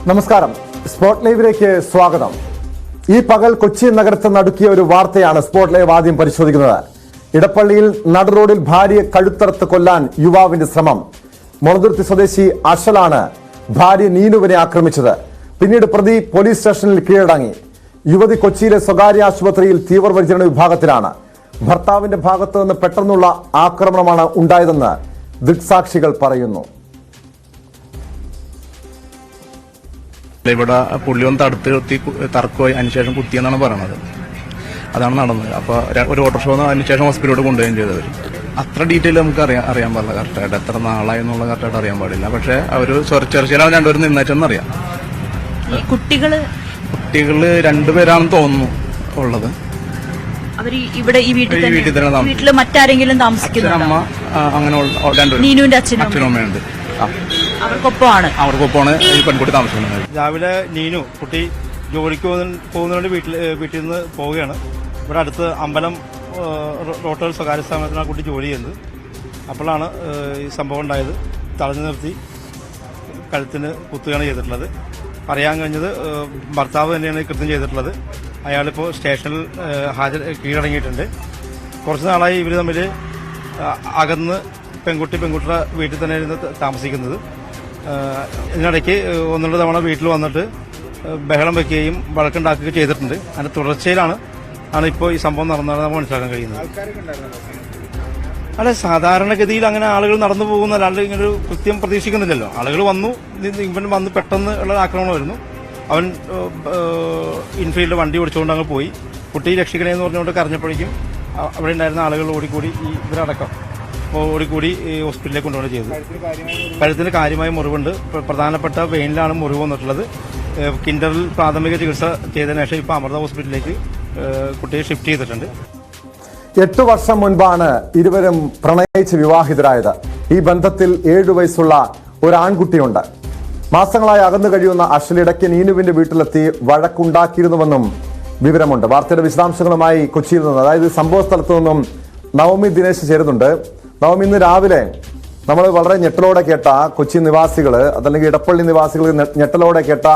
നമസ്കാരം. സ്പോട്ട് ലൈവിലേക്ക് സ്വാഗതം. ഈ പകൽ കൊച്ചി നഗരത്തെ നടുക്കിയ ഒരു വാർത്തയാണ് സ്പോട്ട് ലൈവ് ആദ്യം പരിശോധിക്കുന്നത്. ഇടപ്പള്ളിയിൽ നടുറോഡിൽ ഭാര്യയെ കഴുത്തറുത്ത് കൊല്ലാൻ യുവാവിന്റെ ശ്രമം. മുളന്തുരുത്തി സ്വദേശി അഷലാണ് ഭാര്യ നീനുവിനെ ആക്രമിച്ചത്. പിന്നീട് പ്രതി പോലീസ് സ്റ്റേഷനിൽ കീഴടങ്ങി. യുവതി കൊച്ചിയിലെ സ്വകാര്യ ആശുപത്രിയിൽ തീവ്രപരിചരണ വിഭാഗത്തിലാണ്. ഭർത്താവിന്റെ ഭാഗത്തു നിന്ന് പെട്ടെന്നുള്ള ആക്രമണമാണ് ഉണ്ടായതെന്ന് ദൃക്സാക്ഷികൾ പറയുന്നു. ഇവിടെ പുള്ളി ഒന്ന് തടുത്ത് നിർത്തി തർക്കമായി അതിനുശേഷം കുത്തിയെന്നാണ് പറയണത്. അതാണ് നടന്നത്. അപ്പോൾ ഒരു ഓട്ടോറിക്ഷ വന്ന് അതിനുശേഷം ഹോസ്പിറ്റലിലോട്ട് കൊണ്ടുപോവുകയും ചെയ്തവർ. അത്ര ഡീറ്റെയിൽ നമുക്ക് അറിയാൻ പാടില്ല കറക്റ്റായിട്ട്, എത്ര നാളായി എന്നുള്ള കറക്റ്റായിട്ട് അറിയാൻ പാടില്ല. പക്ഷെ അവർ ചെറുച്ചിലാണ് രണ്ടുപേരും നിന്നേറ്റെന്ന് അറിയാം. കുട്ടികള് രണ്ടുപേരാണെന്ന് തോന്നുന്നു ഉള്ളത്. ഇവിടെ ഈ വീട്ടിൽ തന്നെ വീട്ടില് മറ്റാരെങ്കിലും താമസിക്കുന്നു? അമ്മ അങ്ങനെ നീനുവിന്റെ അച്ഛനും അമ്മയുണ്ട്. അവർക്കൊപ്പമാണ് ഈ പെൺകുട്ടി താമസിക്കുന്നത്. രാവിലെ നീനു കുട്ടി ജോലിക്ക് പോകുന്നതിന് വീട്ടിൽ നിന്ന് പോവുകയാണ്. ഇവിടെ അടുത്ത് അമ്പലം റോട്ടൽ സ്വകാര്യ സ്ഥാപനത്തിനാണ് കുട്ടി ജോലി ചെയ്യുന്നത്. അപ്പോഴാണ് ഈ സംഭവം ഉണ്ടായത്. തടഞ്ഞു നിർത്തി കഴുത്തിന് കുത്തുകയാണ് ചെയ്തിട്ടുള്ളത്. അറിയാൻ കഴിഞ്ഞത് ഭർത്താവ് തന്നെയാണ് കൃത്യം ചെയ്തിട്ടുള്ളത്. അയാളിപ്പോൾ സ്റ്റേഷനിൽ കീഴടങ്ങിയിട്ടുണ്ട്. കുറച്ച് നാളായി ഇവർ തമ്മിൽ അകന്ന് പെൺകുട്ടിയുടെ വീട്ടിൽ തന്നെ ഇരുന്ന് താമസിക്കുന്നത്. ഇതിനിടയ്ക്ക് ഒന്നുകൂടെ തവണ വീട്ടിൽ വന്നിട്ട് ബഹളം വെക്കുകയും വഴക്കുണ്ടാക്കുകയും ചെയ്തിട്ടുണ്ട്. അതിന്റെ തുടർച്ചയിലാണ് ഇപ്പോൾ ഈ സംഭവം നടന്നതാണ് നമുക്ക് മനസ്സിലാക്കാൻ കഴിയുന്നത്. അല്ല, സാധാരണഗതിയിൽ അങ്ങനെ ആളുകൾ നടന്നു പോകുന്ന അല്ലാണ്ട് ഇങ്ങനൊരു കൃത്യം പ്രതീക്ഷിക്കുന്നില്ലല്ലോ. ആളുകൾ വന്നു, ഇവൻ വന്ന് പെട്ടെന്ന് ഉള്ള ആക്രമണമായിരുന്നു. അവൻ ഇൻഫീൽഡ് വണ്ടി ഓടിച്ചുകൊണ്ട് അങ്ങ് പോയി. കുട്ടി രക്ഷിക്കണേ എന്ന് പറഞ്ഞുകൊണ്ട് കരഞ്ഞപ്പോഴേക്കും അവിടെ ഉണ്ടായിരുന്ന ആളുകൾ ഓടിക്കൂടി ഇവരടക്കം ഓടിക്കൂടി ഹോസ്പിറ്റലിലേക്ക് കൊണ്ടുപോവുക ചെയ്തു. കഴുത്തിന് കാര്യമായ മുറിവുണ്ട്. പ്രധാനപ്പെട്ട വെയിനിലാണ് മുറിവ് വന്നിട്ടുള്ളത്. കിൻഡറിൽ പ്രാഥമിക ചികിത്സ ചെയ്തതിനു ശേഷം ഇപ്പോൾ അമൃത ഹോസ്പിറ്റലിലേക്ക് കുട്ടിയെ ഷിഫ്റ്റ് ചെയ്തിട്ടുണ്ട്. 8 വർഷം മുൻപാണ് ഇരുവരും പ്രണയിച്ച് വിവാഹിതരായത്. ഈ ബന്ധത്തിൽ 7 വയസ്സുള്ള ഒരു ആൺകുട്ടിയുണ്ട്. മാസങ്ങളായി അകന്നു കഴിയുന്ന അശ്ലിടയ്ക്ക് നീനുവിന്റെ വീട്ടിലെത്തി വഴക്കുണ്ടാക്കിയിരുന്നുവെന്നും വിവരമുണ്ട്. വാർത്തയുടെ വിശദാംശങ്ങളുമായി കൊച്ചിയിൽ നിന്ന്, അതായത് സംഭവ സ്ഥലത്തു നിന്നും നവമി ദിനേശ് ചേരുന്നുണ്ട്. നവമി, ഇന്ന് രാവിലെ നമ്മൾ വളരെ ഞെട്ടലോടെ കേട്ട കൊച്ചി നിവാസികൾ, അതല്ലെങ്കിൽ ഇടപ്പള്ളി നിവാസികൾ ഞെട്ടലോടെ കേട്ട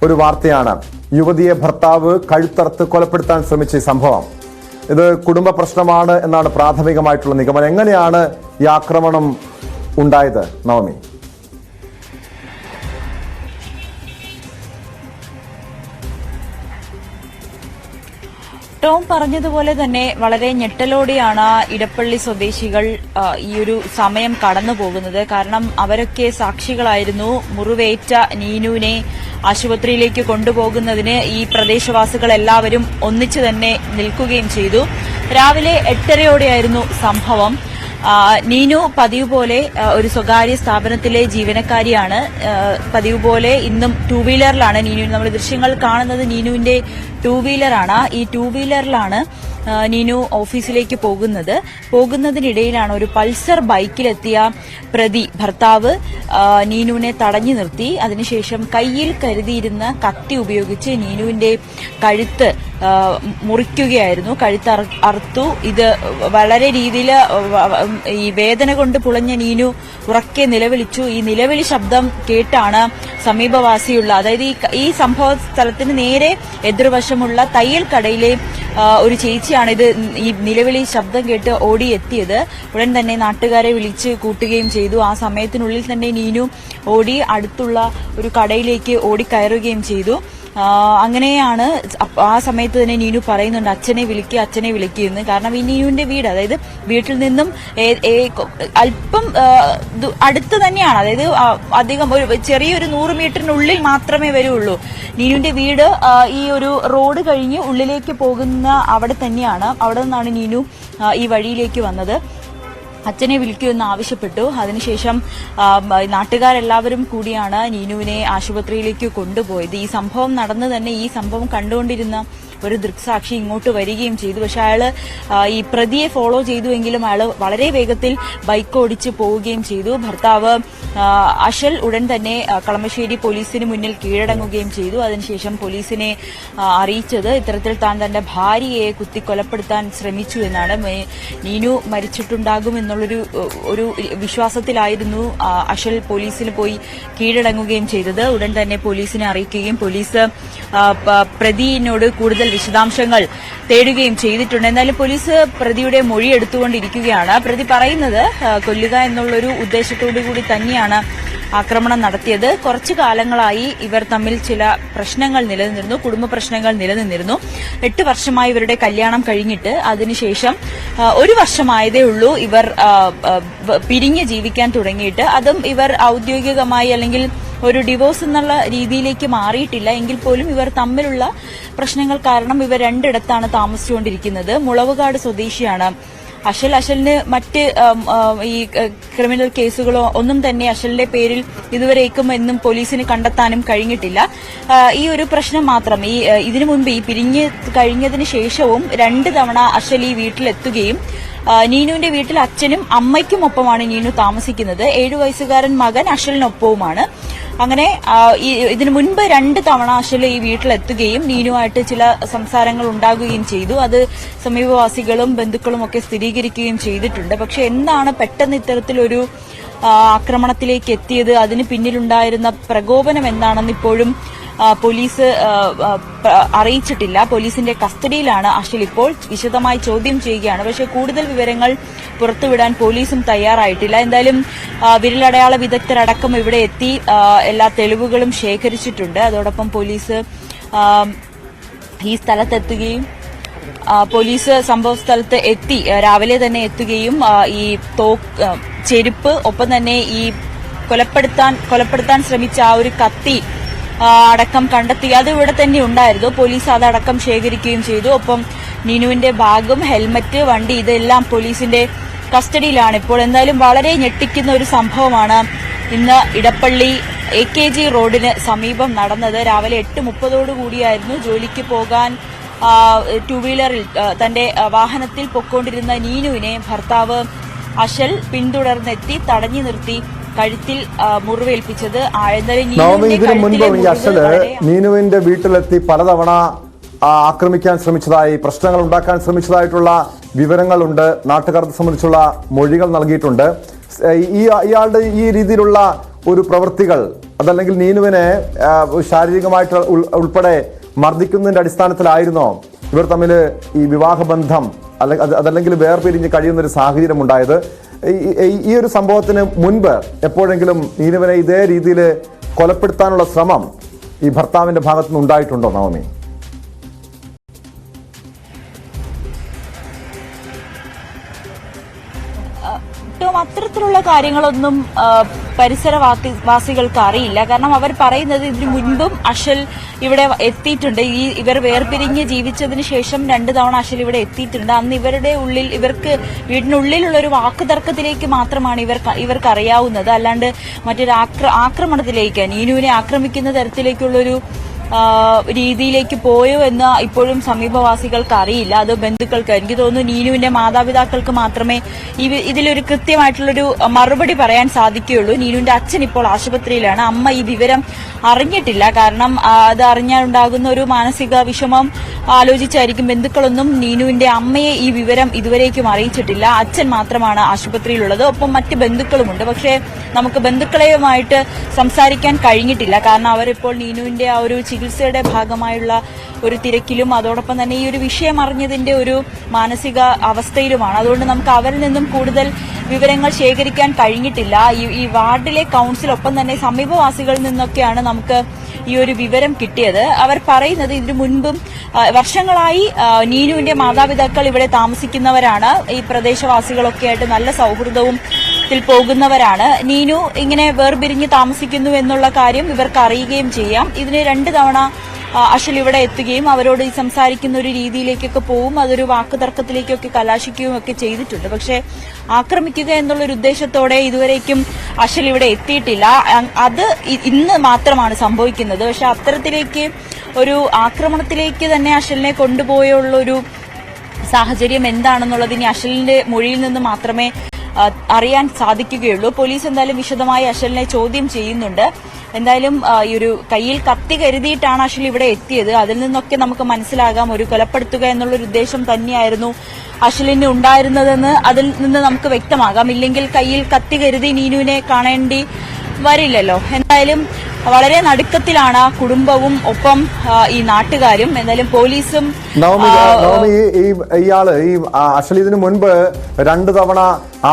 ഒരു വാർത്തയാണ്. യുവതിയെ ഭർത്താവ് കഴുത്തറുത്ത് കൊലപ്പെടുത്താൻ ശ്രമിച്ച ഈ സംഭവം. ഇത് കുടുംബ പ്രശ്നമാണ് എന്നാണ് പ്രാഥമികമായിട്ടുള്ള നിഗമനം. എങ്ങനെയാണ് ഈ ആക്രമണം ഉണ്ടായത് നവമി? ടോം പറഞ്ഞതുപോലെ തന്നെ വളരെ ഞെട്ടലോടെയാണ് ഇടപ്പള്ളി സ്വദേശികൾ ഈ ഒരു സമയം കടന്നു പോകുന്നത്. കാരണം അവരൊക്കെ സാക്ഷികളായിരുന്നു. മുറിവേറ്റ നീനുവിനെ ആശുപത്രിയിലേക്ക് കൊണ്ടുപോകുന്നതിന് ഈ പ്രദേശവാസികൾ എല്ലാവരും ഒന്നിച്ചു തന്നെ നിൽക്കുകയും ചെയ്തു. രാവിലെ 8:30 സംഭവം. നീനു പതിവ് പോലെ ഒരു സ്വകാര്യ സ്ഥാപനത്തിലെ ജീവനക്കാരിയാണ്. പതിവ് പോലെ ഇന്നും 2 വീലറിലാണ് നീനു, നമ്മൾ ദൃശ്യങ്ങൾ കാണുന്നത് നീനുവിന്റെ 2 വീലറാണ്. ഈ 2 വീലറിലാണ് നീനു ഓഫീസിലേക്ക് പോകുന്നതിനിടയിലാണ് ഒരു പൾസർ ബൈക്കിലെത്തിയ പ്രതി ഭർത്താവ് നീനുവിനെ തടഞ്ഞു നിർത്തി. അതിനുശേഷം കയ്യിൽ കരുതിയിരുന്ന കത്തി ഉപയോഗിച്ച് നീനുവിന്റെ കഴുത്ത് മുറിക്കുകയായിരുന്നു. കഴുത്ത് അറുത്തു. ഇത് വളരെ രീതിയിൽ ഈ വേദന കൊണ്ട് പുളഞ്ഞ നീനു ഉറക്കെ നിലവിളിച്ചു. ഈ നിലവിളി ശബ്ദം കേട്ടാണ് സമീപവാസിയുള്ള, അതായത് ഈ സംഭവ സ്ഥലത്തിന് നേരെ എതിർവശമുള്ള തയ്യൽ കടയിലെ ഒരു ചേച്ചിയാണ് ഈ നിലവിളി ശബ്ദം കേട്ട് ഓടിയെത്തിയത്. ഉടൻ തന്നെ നാട്ടുകാരെ വിളിച്ച് കൂട്ടുകയും ചെയ്തു. ആ സമയത്തിനുള്ളിൽ തന്നെ നീനു ഓടി അടുത്തുള്ള ഒരു കടയിലേക്ക് ഓടിക്കയറുകയും ചെയ്തു. അങ്ങനെയാണ് ആ സമയത്ത് തന്നെ നീനു പറയുന്നുണ്ട്, അച്ഛനെ വിളിക്കുമെന്ന്. കാരണം ഈ നീനുവിന്റെ വീട്, അതായത് വീട്ടിൽ നിന്നും അല്പം അടുത്ത് തന്നെയാണ്, അതായത് അധികം ഒരു ചെറിയൊരു 100 മീറ്ററിനുള്ളിൽ മാത്രമേ വരുള്ളൂ. നീനുവിന്റെ വീട് ഈ ഒരു റോഡ് കഴിഞ്ഞ് ഉള്ളിലേക്ക് പോകുന്ന അവിടെ തന്നെയാണ്. അവിടെ നിന്നാണ് നീനു ഈ വഴിയിലേക്ക് വന്നത്. അച്ഛനെ വിളിക്കുമെന്ന് ആവശ്യപ്പെട്ടു. അതിനുശേഷം നാട്ടുകാരെല്ലാവരും കൂടിയാണ് നീനുവിനെ ആശുപത്രിയിലേക്ക് കൊണ്ടുപോയത്. ഈ സംഭവം നടന്നു തന്നെ ഈ സംഭവം കണ്ടുകൊണ്ടിരുന്ന ഒരു ദൃക്സാക്ഷി ഇങ്ങോട്ട് വരികയും ചെയ്തു. പക്ഷെ അയാള് ഈ പ്രതിയെ ഫോളോ ചെയ്തുവെങ്കിലും അയാൾ വളരെ വേഗത്തിൽ ബൈക്ക് ഓടിച്ച് പോവുകയും ചെയ്തു. ഭർത്താവ് അഷൽ ഉടൻ തന്നെ കളമശ്ശേരി പോലീസിന് മുന്നിൽ കീഴടങ്ങുകയും ചെയ്തു. അതിനുശേഷം പോലീസിനെ അറിയിച്ചത് ഇത്തരത്തിൽ താൻ തന്റെ ഭാര്യയെ കുത്തിക്കൊലപ്പെടുത്താൻ ശ്രമിച്ചു എന്നാണ്. നീനു മരിച്ചിട്ടുണ്ടാകും എന്നുള്ളൊരു വിശ്വാസത്തിലായിരുന്നു അഷൽ പോലീസിന് പോയി കീഴടങ്ങുകയും ചെയ്തത്. ഉടൻ തന്നെ പോലീസിനെ അറിയിക്കുകയും പോലീസ് പ്രതിയോട് കൂടുതൽ വിശദാംശങ്ങൾ തേടുകയും ചെയ്തിട്ടുണ്ട്. എന്നാലും പോലീസ് പ്രതിയുടെ മൊഴി എടുത്തുകൊണ്ടിരിക്കുകയാണ്. പ്രതി പറയുന്നത് കൊല്ലുക എന്നുള്ളൊരു ഉദ്ദേശത്തോടു കൂടി തന്നെയാണ് ആക്രമണം നടത്തിയത്. കുറച്ചു കാലങ്ങളായി ഇവർ തമ്മിൽ ചില പ്രശ്നങ്ങൾ നിലനിന്നിരുന്നു, കുടുംബ പ്രശ്നങ്ങൾ നിലനിന്നിരുന്നു. 8 വർഷമായി ഇവരുടെ കല്യാണം കഴിഞ്ഞിട്ട് അതിനുശേഷം 1 വർഷമായതേ ഉള്ളൂ ഇവർ പിരിഞ്ഞ് ജീവിക്കാൻ തുടങ്ങിയിട്ട്. അതും ഇവർ ഔദ്യോഗികമായി അല്ലെങ്കിൽ ഒരു ഡിവോഴ്സ് എന്നുള്ള രീതിയിലേക്ക് മാറിയിട്ടില്ല. എങ്കിൽ പോലും ഇവർ തമ്മിലുള്ള പ്രശ്നങ്ങൾ കാരണം ഇവർ രണ്ടിടത്താണ് താമസിച്ചുകൊണ്ടിരിക്കുന്നത്. മുളവുകാട് സ്വദേശിയാണ് അഷലിന് മറ്റ് ഈ ക്രിമിനൽ കേസുകളോ ഒന്നും തന്നെ അഷലിന്റെ പേരിൽ ഇതുവരേക്കും എന്നും പോലീസിന് കണ്ടെത്താനും കഴിഞ്ഞിട്ടില്ല. ഈ ഒരു പ്രശ്നം മാത്രം ഇതിനു മുൻപ് ഈ പിരിഞ്ഞ് കഴിഞ്ഞതിന് ശേഷവും 2 തവണ അഷൽ ഈ വീട്ടിലെത്തുകയും നീനുവിന്റെ വീട്ടിൽ അച്ഛനും അമ്മയ്ക്കും ഒപ്പമാണ് നീനു താമസിക്കുന്നത്. 7 വയസ്സുകാരൻ മകൻ അഷലിനൊപ്പവുമാണ്. അങ്ങനെ ഇതിനു മുൻപ് 2 തവണ അഷൽ ഈ വീട്ടിലെത്തുകയും നീനുമായിട്ട് ചില സംസാരങ്ങൾ ഉണ്ടാകുകയും ചെയ്തു. അത് സമീപവാസികളും ബന്ധുക്കളും ഒക്കെ സ്ഥിരീകരിക്കുകയും ചെയ്തിട്ടുണ്ട്. പക്ഷെ എന്താണ് പെട്ടെന്ന് ഇത്തരത്തിലൊരു ആക്രമണത്തിലേക്ക് എത്തിയത്, അതിന് പിന്നിലുണ്ടായിരുന്ന പ്രകോപനം എന്താണെന്ന് ഇപ്പോഴും പോലീസ് അറിയിച്ചിട്ടില്ല. പോലീസിന്റെ കസ്റ്റഡിയിലാണ് അഷൽ. ഇപ്പോൾ വിശദമായി ചോദ്യം ചെയ്യുകയാണ്. പക്ഷേ കൂടുതൽ വിവരങ്ങൾ പുറത്തുവിടാൻ പോലീസും തയ്യാറായിട്ടില്ല. എന്തായാലും വിരലടയാള വിദഗ്ധരടക്കം ഇവിടെ എത്തി എല്ലാ തെളിവുകളും ശേഖരിച്ചിട്ടുണ്ട്. അതോടൊപ്പം പോലീസ് ഈ സ്ഥലത്തെത്തുകയും പോലീസ് സംഭവ സ്ഥലത്ത് എത്തി രാവിലെ തന്നെ എത്തുകയും ഈ ചെരുപ്പ് ഒപ്പം തന്നെ ഈ കൊലപ്പെടുത്താൻ ശ്രമിച്ച ആ ഒരു കത്തി അടക്കം കണ്ടെത്തി. അത് ഇവിടെ തന്നെ ഉണ്ടായിരുന്നു. പോലീസ് അതടക്കം ശേഖരിക്കുകയും ചെയ്തു. ഒപ്പം നീനുവിന്റെ ബാഗും ഹെൽമറ്റ്, വണ്ടി ഇതെല്ലാം പോലീസിന്റെ കസ്റ്റഡിയിലാണ് ഇപ്പോൾ. എന്തായാലും വളരെ ഞെട്ടിക്കുന്ന ഒരു സംഭവമാണ് ഇന്ന് ഇടപ്പള്ളി AKG റോഡിന് സമീപം നടന്നത്. രാവിലെ 8:30 ജോലിക്ക് പോകാൻ 2 വീലറിൽ തന്റെ വാഹനത്തിൽ പൊക്കോണ്ടിരുന്ന നീനുവിനെ ഭർത്താവ് അഷൽ പിന്തുടർന്നെത്തി തടഞ്ഞു നിർത്തി കഴുത്തിൽ മുറിവേൽപ്പിച്ചത്. ഇതിനു മുൻപ് ഈ അഷല് നീനുവിന്റെ വീട്ടിലെത്തി പലതവണ ആക്രമിക്കാൻ ശ്രമിച്ചതായി, പ്രശ്നങ്ങൾ ഉണ്ടാക്കാൻ ശ്രമിച്ചതായിട്ടുള്ള വിവരങ്ങളുണ്ട്. നാട്ടുകാരെ സംബന്ധിച്ചുള്ള മൊഴികൾ നൽകിയിട്ടുണ്ട്. ഇയാളുടെ ഈ രീതിയിലുള്ള ഒരു പ്രവൃത്തികൾ അതല്ലെങ്കിൽ നീനുവിനെ ശാരീരികമായിട്ട് ഉൾപ്പെടെ മർദ്ദിക്കുന്നതിന്റെ അടിസ്ഥാനത്തിലായിരുന്നോ ഇവർ തമ്മിൽ ഈ വിവാഹബന്ധം അതല്ലെങ്കിൽ വേർപിരിഞ്ഞ് കഴിയുന്ന ഒരു സാഹചര്യം ഉണ്ടായത്? ഈ ഒരു സംഭവത്തിന് മുൻപ് എപ്പോഴെങ്കിലും നീനുവിനെ ഇതേ രീതിയിൽ കൊലപ്പെടുത്താനുള്ള ശ്രമം ഈ ഭർത്താവിന്റെ ഭാഗത്തുനിന്ന് ഉണ്ടായിട്ടുണ്ടോ നവമി? അത്തരത്തിലുള്ള കാര്യങ്ങളൊന്നും പരിസരവാസികൾക്ക് അറിയില്ല. കാരണം അവർ പറയുന്നത് ഇതിനു മുൻപും അഷൽ ഇവിടെ എത്തിയിട്ടുണ്ട്. ഇവർ വേർപിരിഞ്ഞ് ജീവിച്ചതിന് ശേഷം 2 തവണ അഷൽ ഇവിടെ എത്തിയിട്ടുണ്ട്. അന്ന് ഇവർക്ക് വീടിനുള്ളിലുള്ള ഒരു വാക്കുതർക്കത്തിലേക്ക് മാത്രമാണ് ഇവർക്ക് അറിയാവുന്നത്. അല്ലാണ്ട് മറ്റൊരു ആക്രമണത്തിലേക്ക്, നീനുവിനെ ആക്രമിക്കുന്ന തരത്തിലേക്കുള്ളൊരു രീതിയിലേക്ക് പോയോ എന്ന് ഇപ്പോഴും സമീപവാസികൾക്ക് അറിയില്ല. അത് ബന്ധുക്കൾക്ക്, എനിക്ക് തോന്നുന്നു നീനുവിന്റെ മാതാപിതാക്കൾക്ക് മാത്രമേ ഇതിലൊരു കൃത്യമായിട്ടുള്ളൊരു മറുപടി പറയാൻ സാധിക്കുകയുള്ളൂ. നീനുവിന്റെ അച്ഛൻ ഇപ്പോൾ ആശുപത്രിയിലാണ്. അമ്മ ഈ വിവരം അറിഞ്ഞിട്ടില്ല. കാരണം അത് അറിഞ്ഞാലുണ്ടാകുന്ന ഒരു മാനസിക വിഷമം ആലോചിച്ചായിരിക്കും ബന്ധുക്കളൊന്നും നീനുവിന്റെ അമ്മയെ ഈ വിവരം ഇതുവരേക്കും അറിയിച്ചിട്ടില്ല. അച്ഛൻ മാത്രമാണ് ആശുപത്രിയിലുള്ളത്. ഒപ്പം മറ്റ് ബന്ധുക്കളുമുണ്ട്. പക്ഷേ നമുക്ക് ബന്ധുക്കളെയുമായിട്ട് സംസാരിക്കാൻ കഴിഞ്ഞിട്ടില്ല. കാരണം അവരിപ്പോൾ നീനുവിന്റെ ആ ഒരു ചികിത്സയുടെ ഭാഗമായുള്ള ഒരു തിരക്കിലും അതോടൊപ്പം തന്നെ ഈ ഒരു വിഷയം അറിഞ്ഞതിന്റെ ഒരു മാനസിക അവസ്ഥയിലുമാണ്. അതുകൊണ്ട് നമുക്ക് അവരിൽ നിന്നും കൂടുതൽ വിവരങ്ങൾ ശേഖരിക്കാൻ കഴിഞ്ഞിട്ടില്ല. ഈ വാർഡിലെ കൌൺസിൽ ഒപ്പം തന്നെ സമീപവാസികളിൽ നിന്നൊക്കെയാണ് നമുക്ക് ഈ ഒരു വിവരം കിട്ടിയത്. അവർ പറയുന്നത് ഇതിനു മുൻപും വർഷങ്ങളായി നീനുവിന്റെ മാതാപിതാക്കൾ ഇവിടെ താമസിക്കുന്നവരാണ്. ഈ പ്രദേശവാസികളൊക്കെ ആയിട്ട് നല്ല സൗഹൃദവും പോകുന്നവരാണ്. നീനു ഇങ്ങനെ വേർപിരിഞ്ഞ് താമസിക്കുന്നു എന്നുള്ള കാര്യം ഇവർക്ക് അറിയുകയും ചെയ്യാം. ഇതിന് 2 തവണ അഷൽ ഇവിടെ എത്തുകയും അവരോട് ഈ സംസാരിക്കുന്ന ഒരു രീതിയിലേക്കൊക്കെ പോവും, അതൊരു വാക്കുതർക്കത്തിലേക്കൊക്കെ കലാശിക്കുകയും ഒക്കെ ചെയ്തിട്ടുണ്ട്. പക്ഷേ ആക്രമിക്കുക എന്നുള്ളൊരു ഉദ്ദേശത്തോടെ ഇതുവരേക്കും അഷൽ ഇവിടെ എത്തിയിട്ടില്ല. അത് ഇന്ന് മാത്രമാണ് സംഭവിക്കുന്നത്. പക്ഷെ അത്തരത്തിലേക്ക് ഒരു ആക്രമണത്തിലേക്ക് തന്നെ അഷലിനെ കൊണ്ടുപോയുള്ളൊരു സാഹചര്യം എന്താണെന്നുള്ളത് ഇനി അഷലിന്റെ മൊഴിയിൽ നിന്ന് മാത്രമേ അറിയാൻ സാധിക്കുകയുള്ളൂ. പോലീസ് എന്തായാലും വിശദമായി അഷലിനെ ചോദ്യം ചെയ്യുന്നുണ്ട്. എന്തായാലും ഈ ഒരു കയ്യിൽ കത്തി കരുതിയിട്ടാണ് അഷൽ ഇവിടെ എത്തിയത്. അതിൽ നിന്നൊക്കെ നമുക്ക് മനസ്സിലാകാം ഒരു കൊലപ്പെടുത്തുക എന്നുള്ളൊരു ഉദ്ദേശം തന്നെയായിരുന്നു അഷലിന് ഉണ്ടായിരുന്നതെന്ന് അതിൽ നിന്ന് നമുക്ക് വ്യക്തമാകാം. ഇല്ലെങ്കിൽ കയ്യിൽ കത്തി കരുതി നീനുവിനെ കാണേണ്ടി വരില്ലല്ലോ. എന്തായാലും വളരെ നടുക്കത്തിലാണ് കുടുംബവും ഒപ്പം ഈ നാട്ടുകാരും. എന്തായാലും പോലീസും ഇയാള് ഈ അഷൽ ഇതിനു മുൻപ് 2 തവണ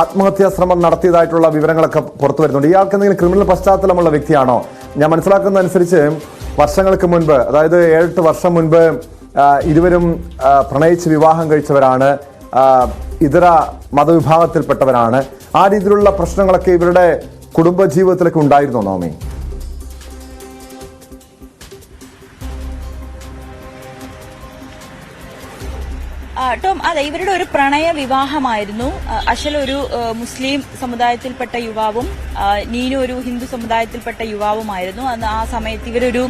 ആത്മഹത്യാ ശ്രമം നടത്തിയതായിട്ടുള്ള വിവരങ്ങളൊക്കെ പുറത്തു വരുന്നുണ്ട്. ഇയാൾക്ക് എന്തെങ്കിലും ക്രിമിനൽ പശ്ചാത്തലമുള്ള വ്യക്തിയാണോ? ഞാൻ മനസ്സിലാക്കുന്ന അനുസരിച്ച് വർഷങ്ങൾക്ക് മുൻപ്, അതായത് 7-8 വർഷം മുൻപ് ഇരുവരും പ്രണയിച്ച് വിവാഹം കഴിച്ചവരാണ്, ഇതര മതവിഭാഗത്തിൽപ്പെട്ടവരാണ്. ആ രീതിയിലുള്ള പ്രശ്നങ്ങളൊക്കെ ഇവരുടെ കുടുംബജീവിതത്തിലൊക്കെ ഉണ്ടായിരുന്നോ നവമി? ടോം, അതെ, ഇവരുടെ ഒരു പ്രണയ വിവാഹമായിരുന്നു. അഷൽ ഒരു മുസ്ലിം സമുദായത്തിൽപ്പെട്ട യുവാവും നീനു ഒരു ഹിന്ദു സമുദായത്തിൽപ്പെട്ട യുവാവുമായിരുന്നു. അന്ന് ആ സമയത്ത് ഇവരൊരു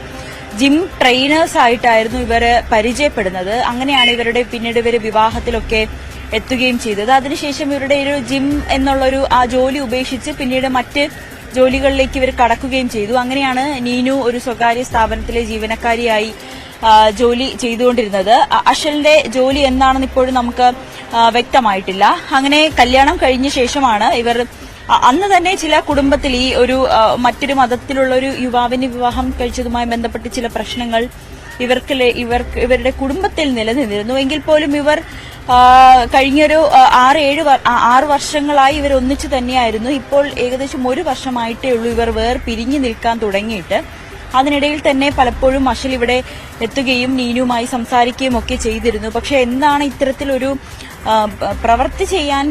ജിം ട്രെയിനേഴ്സ് ആയിട്ടായിരുന്നു ഇവര് പരിചയപ്പെടുന്നത്. അങ്ങനെയാണ് ഇവരുടെ പിന്നീട് ഇവര് വിവാഹത്തിലൊക്കെ എത്തുകയും ചെയ്തത്. അതിനുശേഷം ഇവരുടെ ഒരു ജിം എന്നുള്ളൊരു ആ ജോലി ഉപേക്ഷിച്ച് പിന്നീട് മറ്റ് ജോലികളിലേക്ക് ഇവർ കടക്കുകയും ചെയ്തു. അങ്ങനെയാണ് നീനു ഒരു സ്വകാര്യ സ്ഥാപനത്തിലെ ജീവനക്കാരിയായി ജോലി ചെയ്തുകൊണ്ടിരുന്നത്. അഷലിന്റെ ജോലി എന്താണെന്ന് ഇപ്പോഴും നമുക്ക് വ്യക്തമായിട്ടില്ല. അങ്ങനെ കല്യാണം കഴിഞ്ഞ ശേഷമാണ് ഇവർ അന്ന് തന്നെ ചില കുടുംബത്തിൽ ഈ ഒരു മറ്റൊരു മതത്തിലുള്ള ഒരു യുവാവിന് വിവാഹം കഴിച്ചതുമായി ബന്ധപ്പെട്ട് ചില പ്രശ്നങ്ങൾ ഇവരുടെ കുടുംബത്തിൽ നിലനിന്നിരുന്നു. എങ്കിൽ പോലും ഇവർ കഴിഞ്ഞൊരു 6 വർഷങ്ങളായി ഇവർ ഒന്നിച്ചു തന്നെയായിരുന്നു. ഇപ്പോൾ ഏകദേശം 1 വർഷമായിട്ടേ ഉള്ളൂ ഇവർ പിരിഞ്ഞു നിൽക്കാൻ തുടങ്ങിയിട്ട്. അതിനിടയിൽ തന്നെ പലപ്പോഴും അഷൽ ഇവിടെ എത്തുകയും നീനുവുമായി സംസാരിക്കുകയും ഒക്കെ ചെയ്തിരുന്നു. പക്ഷെ എന്താണ് ഇത്തരത്തിലൊരു പ്രവൃത്തി ചെയ്യാൻ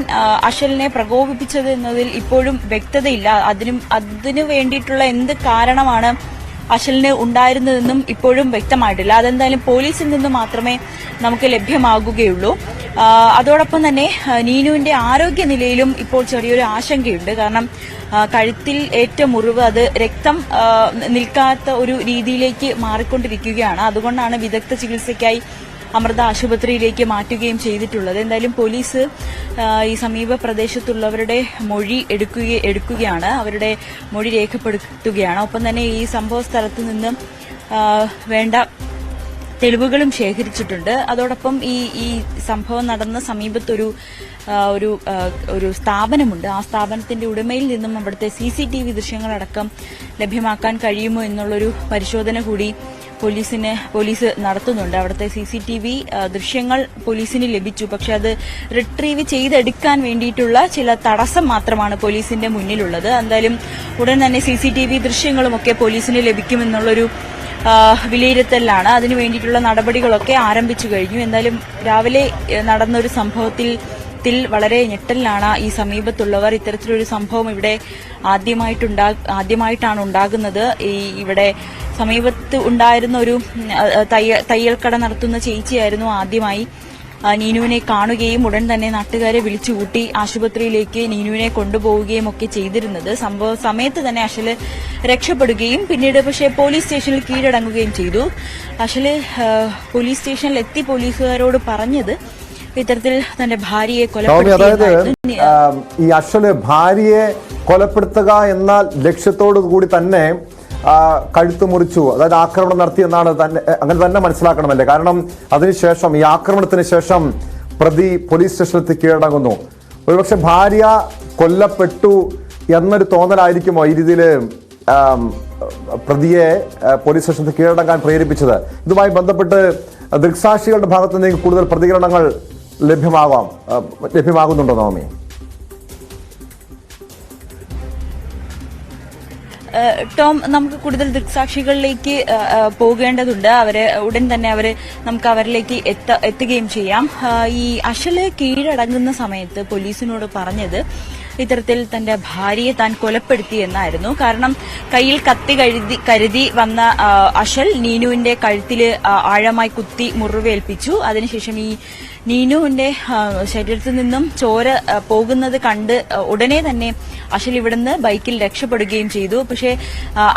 അഷലിനെ പ്രകോപിപ്പിച്ചത് എന്നതിൽ ഇപ്പോഴും വ്യക്തതയില്ല. അതിനു വേണ്ടിയിട്ടുള്ള എന്ത് കാരണമാണ് അഷലിന് ഉണ്ടായിരുന്നതെന്നും ഇപ്പോഴും വ്യക്തമായിട്ടില്ല. അതെന്തായാലും പോലീസിൽ നിന്ന് മാത്രമേ നമുക്ക് ലഭ്യമാകുകയുള്ളൂ. അതോടൊപ്പം തന്നെ നീനുവിന്റെ ആരോഗ്യനിലയിലും ഇപ്പോൾ ചെറിയൊരു ആശങ്കയുണ്ട്. കാരണം കഴുത്തിൽ ഏറ്റ മുറിവ്, അത് രക്തം നിൽക്കാത്ത ഒരു രീതിയിലേക്ക് മാറിക്കൊണ്ടിരിക്കുകയാണ്. അതുകൊണ്ടാണ് വിദഗ്ധ ചികിത്സയ്ക്കായി അമൃത ആശുപത്രിയിലേക്ക് മാറ്റുകയും ചെയ്തിട്ടുള്ളത്. എന്തായാലും പോലീസ് ഈ സമീപ പ്രദേശത്തുള്ളവരുടെ മൊഴി എടുക്കുകയാണ്, അവരുടെ മൊഴി രേഖപ്പെടുത്തുകയാണ്. ഒപ്പം തന്നെ ഈ സംഭവ സ്ഥലത്ത് നിന്നും വേണ്ട തെളിവുകളും ശേഖരിച്ചിട്ടുണ്ട്. അതോടൊപ്പം ഈ സംഭവം നടന്ന സമീപത്തൊരു ഒരു സ്ഥാപനമുണ്ട്. ആ സ്ഥാപനത്തിന്റെ ഉടമയിൽ നിന്നും അവിടുത്തെ CCTV ദൃശ്യങ്ങളടക്കം ലഭ്യമാക്കാൻ കഴിയുമോ എന്നുള്ളൊരു പരിശോധന കൂടി പോലീസ് നടത്തുന്നുണ്ട്. അവിടുത്തെ CCTV ദൃശ്യങ്ങൾ പോലീസിന് ലഭിച്ചു. പക്ഷെ അത് റിട്രീവ് ചെയ്തെടുക്കാൻ വേണ്ടിയിട്ടുള്ള ചില തടസ്സം മാത്രമാണ് പോലീസിന്റെ മുന്നിലുള്ളത്. എന്തായാലും ഉടൻ തന്നെ CCTV ദൃശ്യങ്ങളുമൊക്കെ പോലീസിന് ലഭിക്കുമെന്നുള്ളൊരു വിലയിരുത്തലാണ്. അതിനു വേണ്ടിയിട്ടുള്ള നടപടികളൊക്കെ ആരംഭിച്ചു കഴിഞ്ഞു. എന്തായാലും രാവിലെ നടന്നൊരു സംഭവത്തിൽ വളരെ ഞെട്ടലിലാണ് ഈ സമീപത്തുള്ളവർ. ഇത്തരത്തിലൊരു സംഭവം ഇവിടെ ആദ്യമായിട്ടാണ് ഉണ്ടാകുന്നത്. ഇവിടെ സമീപത്ത് ഉണ്ടായിരുന്ന ഒരു തയ്യൽക്കട നടത്തുന്ന ചേച്ചിയായിരുന്നു ആദ്യമായി നീനുവിനെ കാണുകയും ഉടൻ തന്നെ നാട്ടുകാരെ വിളിച്ചുകൂട്ടി ആശുപത്രിയിലേക്ക് നീനുവിനെ കൊണ്ടുപോവുകയും ഒക്കെ ചെയ്തിരുന്നത്. സംഭവ സമയത്ത് തന്നെ അഷല് രക്ഷപ്പെടുകയും പിന്നീട് പക്ഷേ പോലീസ് സ്റ്റേഷനിൽ കീഴടങ്ങുകയും ചെയ്തു. അഷല് പോലീസ് സ്റ്റേഷനിൽ എത്തി പോലീസുകാരോട് പറഞ്ഞത് ഇത്തരത്തിൽ തന്റെ ഭാര്യയെ കൊലപ്പെടുത്തി, ഈ അഷല് ഭാര്യയെ കൊലപ്പെടുത്തുക എന്ന ലക്ഷ്യത്തോടു കൂടി തന്നെ കഴുത്ത് മുറിച്ചു, അതായത് ആക്രമണം നടത്തി എന്നാണ് അങ്ങനെ തന്നെ മനസ്സിലാക്കണമല്ലേ? കാരണം അതിനുശേഷം ഈ ആക്രമണത്തിന് ശേഷം പ്രതി പോലീസ് സ്റ്റേഷനിൽ കീഴടങ്ങുന്നു. ഒരുപക്ഷെ ഭാര്യ കൊല്ലപ്പെട്ടു എന്നൊരു തോന്നലായിരിക്കുമോ ഈ രീതിയിൽ പ്രതിയെ പോലീസ് സ്റ്റേഷനിൽ കീഴടങ്ങാൻ പ്രേരിപ്പിച്ചത്? ഇതുമായി ബന്ധപ്പെട്ട് ദൃക്സാക്ഷികളുടെ ഭാഗത്ത് നിന്ന് കൂടുതൽ പ്രതികരണങ്ങൾ ലഭ്യമാകുന്നുണ്ടോ നവമി? ടോം, നമുക്ക് കൂടുതൽ ദൃക്സാക്ഷികളിലേക്ക് പോകേണ്ടതുണ്ട്. ഉടൻ തന്നെ നമുക്ക് അവരിലേക്ക് എത്തുകയും ചെയ്യാം. ഈ അഷല് കീഴടങ്ങുന്ന സമയത്ത് പോലീസിനോട് പറഞ്ഞത് ഇത്തരത്തിൽ തന്റെ ഭാര്യയെ താൻ കൊലപ്പെടുത്തിയെന്നായിരുന്നു. കാരണം കയ്യിൽ കത്തി കരുതി വന്ന അഷൽ നീനുവിന്റെ കഴുത്തിൽ ആഴമായി കുത്തി മുറിവേൽപ്പിച്ചു. അതിനുശേഷം ഈ നീനുവിന്റെ ശരീരത്തിൽ നിന്നും ചോര പോകുന്നത് കണ്ട് ഉടനെ തന്നെ അഷൽ ഇവിടുന്ന് ബൈക്കിൽ രക്ഷപ്പെടുകയും ചെയ്തു. പക്ഷേ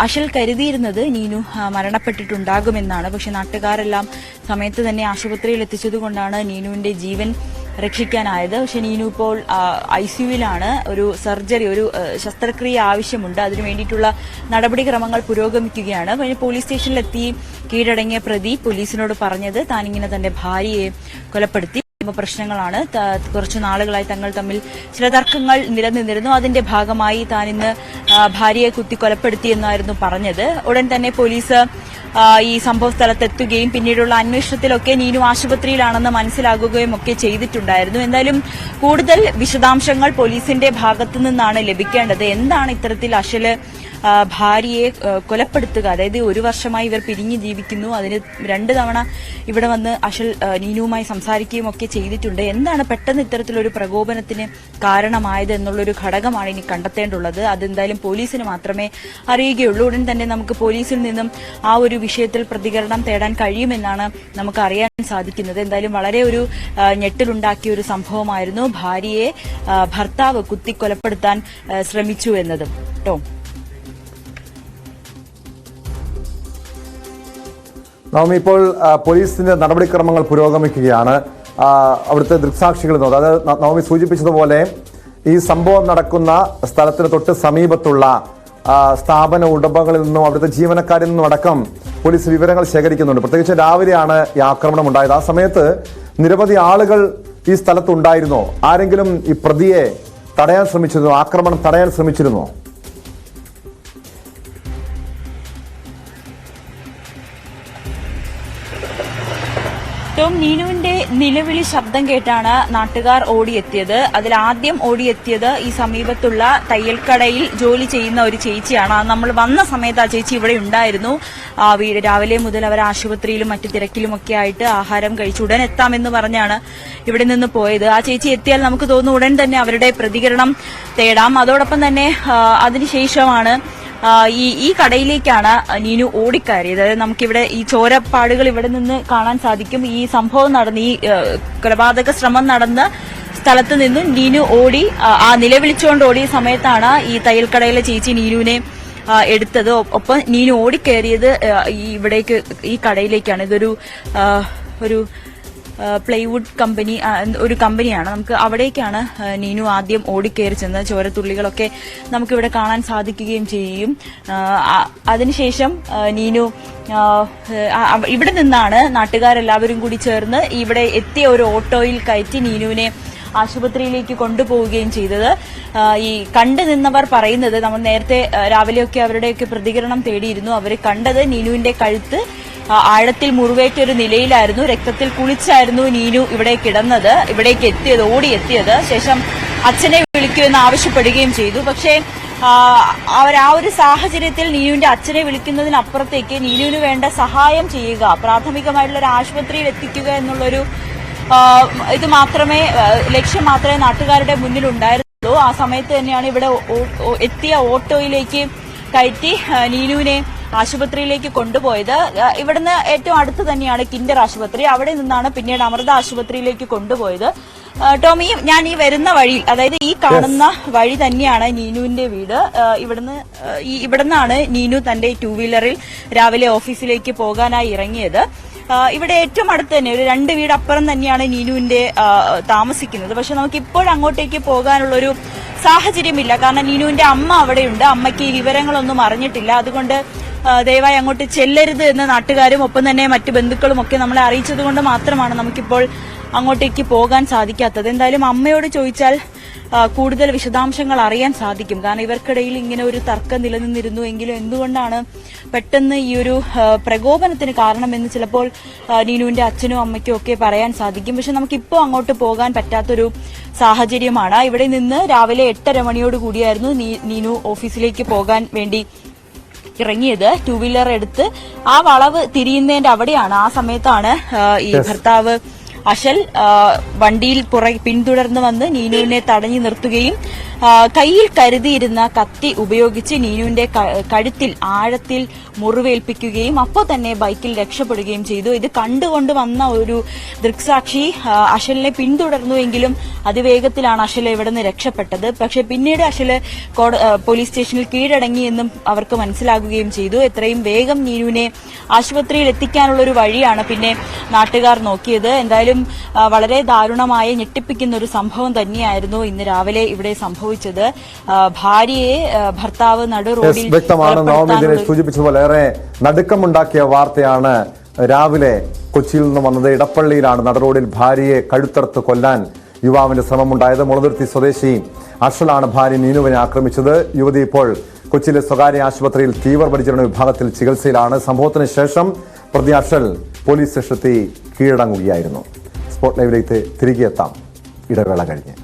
അഷൽ കരുതിയിരുന്നത് നീനു മരണപ്പെട്ടിട്ടുണ്ടാകുമെന്നാണ്. പക്ഷെ നാട്ടുകാരെല്ലാം സമയത്ത് തന്നെ ആശുപത്രിയിൽ എത്തിച്ചതുകൊണ്ടാണ് നീനുവിന്റെ ജീവൻ രക്ഷിക്കാനായത്. പക്ഷെ നീനു ഇപ്പോൾ ICUവിലാണ്. ഒരു സർജറി, ഒരു ശസ്ത്രക്രിയ ആവശ്യമുണ്ട്. അതിനു വേണ്ടിയിട്ടുള്ള നടപടിക്രമങ്ങൾ പുരോഗമിക്കുകയാണ്. പോലീസ് സ്റ്റേഷനിലെത്തി കീഴടങ്ങിയ പ്രതി പോലീസിനോട് പറഞ്ഞത് താനിങ്ങനെ തന്റെ ഭാര്യയെ കൊലപ്പെടുത്തി. പ്രശ്നങ്ങളാണ്. കുറച്ചു നാളുകളായി തങ്ങൾ തമ്മിൽ ചില തർക്കങ്ങൾ നിലനിന്നിരുന്നു. അതിന്റെ ഭാഗമായി താൻ ഇന്ന് ഭാര്യയെ കുത്തി കൊലപ്പെടുത്തിയെന്നായിരുന്നു പറഞ്ഞത്. ഉടൻ തന്നെ പോലീസ് ഈ സംഭവ സ്ഥലത്തെത്തുകയും പിന്നീടുള്ള അന്വേഷണത്തിലൊക്കെ നീനു ആശുപത്രിയിലാണെന്ന് മനസ്സിലാകുകയും ഒക്കെ ചെയ്തിട്ടുണ്ടായിരുന്നു. എന്തായാലും കൂടുതൽ വിശദാംശങ്ങൾ പോലീസിന്റെ ഭാഗത്തു നിന്നാണ് ലഭിക്കേണ്ടത്. എന്താണ് ഇത്തരത്തിൽ അഷല് ഭാര്യയെ കൊലപ്പെടുത്തുക? അതായത് 1 വർഷമായി ഇവർ പിരിഞ്ഞു ജീവിക്കുന്നു. അതിന് 2 തവണ ഇവിടെ വന്ന് അഷൽ നീനുവുമായി സംസാരിക്കുകയും ഒക്കെ ചെയ്തിട്ടുണ്ട്. എന്താണ് പെട്ടെന്ന് ഇത്തരത്തിലൊരു പ്രകോപനത്തിന് കാരണമായത് എന്നുള്ളൊരു ഘടകമാണ് ഇനി കണ്ടെത്തേണ്ടുള്ളത്. അതെന്തായാലും പോലീസിന് മാത്രമേ അറിയുകയുള്ളൂ. ഉടൻ തന്നെ നമുക്ക് പോലീസിൽ നിന്നും ആ ഒരു വിഷയത്തിൽ പ്രതികരണം തേടാൻ കഴിയുമെന്നാണ് നമുക്ക് അറിയാൻ സാധിക്കുന്നത്. എന്തായാലും വളരെ ഒരു ഞെട്ടലുണ്ടാക്കിയ ഒരു സംഭവമായിരുന്നു ഭാര്യയെ ഭർത്താവ് കുത്തിക്കൊലപ്പെടുത്താൻ ശ്രമിച്ചു എന്നതും. ടോം, നാം ഇപ്പോൾ പോലീസിന്റെ നടപടിക്രമങ്ങൾ പുരോഗമിക്കുകയാണ്. അവിടുത്തെ ദൃക്സാക്ഷികളിൽ നിന്ന്, അതായത് നവമി സൂചിപ്പിച്ചതുപോലെ ഈ സംഭവം നടക്കുന്ന സ്ഥലത്തിന് തൊട്ട് സമീപത്തുള്ള സ്ഥാപന ഉടമകളിൽ നിന്നും അവിടുത്തെ ജീവനക്കാരിൽ നിന്നും അടക്കം പോലീസ് വിവരങ്ങൾ ശേഖരിക്കുന്നുണ്ട്. പ്രത്യേകിച്ച് രാവിലെയാണ് ഈ ആക്രമണം ഉണ്ടായത്. ആ സമയത്ത് നിരവധി ആളുകൾ ഈ സ്ഥലത്തുണ്ടായിരുന്നോ? ആരെങ്കിലും ഈ പ്രതിയെ തടയാൻ ശ്രമിച്ചിരുന്നോ? ആക്രമണം തടയാൻ ശ്രമിച്ചിരുന്നോ? ടോം, നീനുവിന്റെ നിലവിളി ശബ്ദം കേട്ടാണ് നാട്ടുകാർ ഓടിയെത്തിയത്. അതിൽ ആദ്യം ഓടിയെത്തിയത് ഈ സമീപത്തുള്ള തയ്യൽക്കടയിൽ ജോലി ചെയ്യുന്ന ഒരു ചേച്ചിയാണ്. നമ്മൾ വന്ന സമയത്ത് ആ ചേച്ചി ഇവിടെ ഉണ്ടായിരുന്നു. രാവിലെ മുതൽ അവർ ആശുപത്രിയിലും മറ്റു തിരക്കിലുമൊക്കെ ആയിട്ട് ആഹാരം കഴിച്ച് ഉടൻ എത്താമെന്ന് പറഞ്ഞാണ് ഇവിടെ നിന്ന് പോയത്. ആ ചേച്ചി എത്തിയാൽ നമുക്ക് തോന്നുന്നു ഉടൻ തന്നെ അവരുടെ പ്രതികരണം തേടാം. അതോടൊപ്പം തന്നെ അതിനുശേഷമാണ് ഈ കടയിലേക്കാണ് നീനു ഓടിക്കയറിയത്. അതായത് നമുക്കിവിടെ ഈ ചോരപ്പാടുകൾ ഇവിടെ നിന്ന് കാണാൻ സാധിക്കും. ഈ സംഭവം നടന്ന്, ഈ കൊലപാതക ശ്രമം നടന്ന സ്ഥലത്ത് നിന്നും നീനു ഓടി ആ നിലവിളിച്ചുകൊണ്ട് ഓടിയ സമയത്താണ് ഈ തയ്യൽക്കടയിലെ ചേച്ചി നീനുവിനെ എടുത്തത്. ഒപ്പം നീനു ഓടിക്കയറിയത് ഇവിടേക്ക്, ഈ കടയിലേക്കാണ്. ഒരു പ്ലൈവുഡ് കമ്പനി, ഒരു കമ്പനിയാണ്. നമുക്ക് അവിടേക്കാണ് നീനു ആദ്യം ഓടിക്കയറി ചെന്നത്. ചോരത്തുള്ളികളൊക്കെ നമുക്കിവിടെ കാണാൻ സാധിക്കുകയും ചെയ്യും. അതിനുശേഷം നീനു ഇവിടെ നിന്നാണ് നാട്ടുകാരെല്ലാവരും കൂടി ചേർന്ന് ഇവിടെ എത്തിയ ഒരു ഓട്ടോയിൽ കയറ്റി നീനുവിനെ ആശുപത്രിയിലേക്ക് കൊണ്ടുപോവുകയും ചെയ്തത്. ഈ കണ്ടു നിന്നവർ പറയുന്നത്, നമ്മൾ നേരത്തെ രാവിലെയൊക്കെ അവരുടെയൊക്കെ പ്രതികരണം തേടിയിരുന്നു. അവർ കണ്ടത് നീനുവിന്റെ കഴുത്ത് ആഴത്തിൽ മുറിവേറ്റ ഒരു നിലയിലായിരുന്നു. രക്തത്തിൽ കുളിച്ചായിരുന്നു നീനു ഇവിടെ കിടന്നത്. ഇവിടേക്ക് ഓടിയെത്തിയത്. ശേഷം അച്ഛനെ വിളിക്കുമെന്ന് ആവശ്യപ്പെടുകയും ചെയ്തു. പക്ഷേ അവർ ആ ഒരു സാഹചര്യത്തിൽ നീനുവിന്റെ അച്ഛനെ വിളിക്കുന്നതിനപ്പുറത്തേക്ക് നീനുവിന് വേണ്ട സഹായം ചെയ്യുക, പ്രാഥമികമായിട്ടുള്ള ഒരു ആശുപത്രിയിൽ എത്തിക്കുക എന്നുള്ളൊരു ലക്ഷ്യം മാത്രമേ നാട്ടുകാരുടെ മുന്നിലുണ്ടായിരുന്നുള്ളൂ. ആ സമയത്ത് തന്നെയാണ് ഇവിടെ എത്തിയ ഓട്ടോയിലേക്ക് കയറ്റി നീനുവിനെ ആശുപത്രിയിലേക്ക് കൊണ്ടുപോയത്. ഇവിടുന്ന് ഏറ്റവും അടുത്ത് തന്നെയാണ് കിൻഡർ ആശുപത്രി. അവിടെ നിന്നാണ് പിന്നീട് അമൃത ആശുപത്രിയിലേക്ക് കൊണ്ടുപോയത്. ടോമി, ഞാൻ ഈ വരുന്ന വഴി, അതായത് ഈ കാണുന്ന വഴി തന്നെയാണ് നീനുവിന്റെ വീട്. ഇവിടുന്നാണ് നീനു തന്റെ 2 വീലറിൽ രാവിലെ ഓഫീസിലേക്ക് പോകാനായി ഇറങ്ങിയത്. ഇവിടെ ഏറ്റവും അടുത്ത് തന്നെ, ഒരു 2 വീട് അപ്പുറം തന്നെയാണ് നീനുവിന്റെ താമസിക്കുന്നത്. പക്ഷെ നമുക്ക് ഇപ്പോഴങ്ങോട്ടേക്ക് പോകാനുള്ളൊരു സാഹചര്യമില്ല. കാരണം നീനുവിന്റെ അമ്മ അവിടെയുണ്ട്. അമ്മയ്ക്ക് ഈ വിവരങ്ങളൊന്നും അറിഞ്ഞിട്ടില്ല. അതുകൊണ്ട് ദയവായി അങ്ങോട്ട് ചെല്ലരുത് എന്ന് നാട്ടുകാരും ഒപ്പം തന്നെ മറ്റു ബന്ധുക്കളും ഒക്കെ നമ്മളെ അറിയിച്ചതുകൊണ്ട് മാത്രമാണ് നമുക്കിപ്പോൾ അങ്ങോട്ടേക്ക് പോകാൻ സാധിക്കാത്തത്. എന്തായാലും അമ്മയോട് ചോദിച്ചാൽ കൂടുതൽ വിശദാംശങ്ങൾ അറിയാൻ സാധിക്കും. കാരണം ഇവർക്കിടയിൽ ഇങ്ങനെ ഒരു തർക്കം നിലനിന്നിരുന്നു എങ്കിലും എന്തുകൊണ്ടാണ് പെട്ടെന്ന് ഈ ഒരു പ്രകോപനത്തിന് കാരണമെന്ന് ചിലപ്പോൾ നീനുവിന്റെ അച്ഛനും അമ്മയ്ക്കും ഒക്കെ പറയാൻ സാധിക്കും. പക്ഷെ നമുക്കിപ്പോൾ അങ്ങോട്ട് പോകാൻ പറ്റാത്തൊരു സാഹചര്യമാണ്. ഇവിടെ നിന്ന് രാവിലെ 8:30 മണിയോടുകൂടിയായിരുന്നു നീനു ഓഫീസിലേക്ക് പോകാൻ വേണ്ടി ഇറങ്ങിയത്. 2 വീലർ എടുത്ത് ആ വളവ് തിരിയുന്നതിന്റെ അവിടെയാണ്, ആ സമയത്താണ് ഈ ഭർത്താവ് അഷൽ വണ്ടിയിൽ പിന്തുടർന്ന് വന്ന് നീനുവിനെ തടഞ്ഞു നിർത്തുകയും കയ്യിൽ കരുതിയിരുന്ന കത്തി ഉപയോഗിച്ച് നീനുവിന്റെ കഴുത്തിൽ ആഴത്തിൽ മുറിവേൽപ്പിക്കുകയും അപ്പോൾ തന്നെ ബൈക്കിൽ രക്ഷപ്പെടുകയും ചെയ്തു. ഇത് കണ്ടുകൊണ്ട് വന്ന ഒരു ദൃക്സാക്ഷി അഷലിനെ പിന്തുടർന്നുവെങ്കിലും അതിവേഗത്തിലാണ് അഷൽ ഇവിടെ നിന്ന് രക്ഷപ്പെട്ടത്. പക്ഷെ പിന്നീട് അഷല് പോലീസ് സ്റ്റേഷനിൽ കീഴടങ്ങിയെന്നും അവർക്ക് മനസ്സിലാകുകയും ചെയ്തു. എത്രയും വേഗം നീനുവിനെ ആശുപത്രിയിൽ എത്തിക്കാനുള്ള ഒരു വഴിയാണ് പിന്നെ നാട്ടുകാർ നോക്കിയത്. എന്തായാലും വളരെ ദാരുണമായ ഞെട്ടിപ്പിക്കുന്ന ഒരു സംഭവം തന്നെയായിരുന്നു ഇന്ന് രാവിലെ ഇവിടെ സംഭവിച്ചത്. ഭാര്യയെ ഭർത്താവ് നടു റോഡിൽ വ്യക്തമാണ്. നവമി ദിനേശ് സൂചിപ്പിച്ചതുപോലെ ഏറെ നടുക്കമുണ്ടാക്കിയ വാർത്തയാണ് രാവിലെ കൊച്ചിയിൽ നിന്ന് വന്നത്. ഇടപ്പള്ളിയിലാണ് നടുറോഡിൽ ഭാര്യയെ കഴുത്തറുത്ത് കൊല്ലാൻ യുവാവിന്റെ ശ്രമമുണ്ടായത്. മുളതുരുത്തി സ്വദേശി അഷലാണ് ഭാര്യ നീനുവിനെ ആക്രമിച്ചത്. യുവതി ഇപ്പോൾ കൊച്ചിയിലെ സ്വകാര്യ ആശുപത്രിയിൽ തീവ്രപരിചരണ വിഭാഗത്തിൽ ചികിത്സയിലാണ്. സംഭവത്തിന് ശേഷം പ്രതി അഷൽ പോലീസ് സ്റ്റേഷനെത്തി കീഴടങ്ങുകയായിരുന്നു. സ്പോട്ട് ലൈവിലേക്ക് തിരികെ എത്താം ഇടവേള കഴിഞ്ഞ്.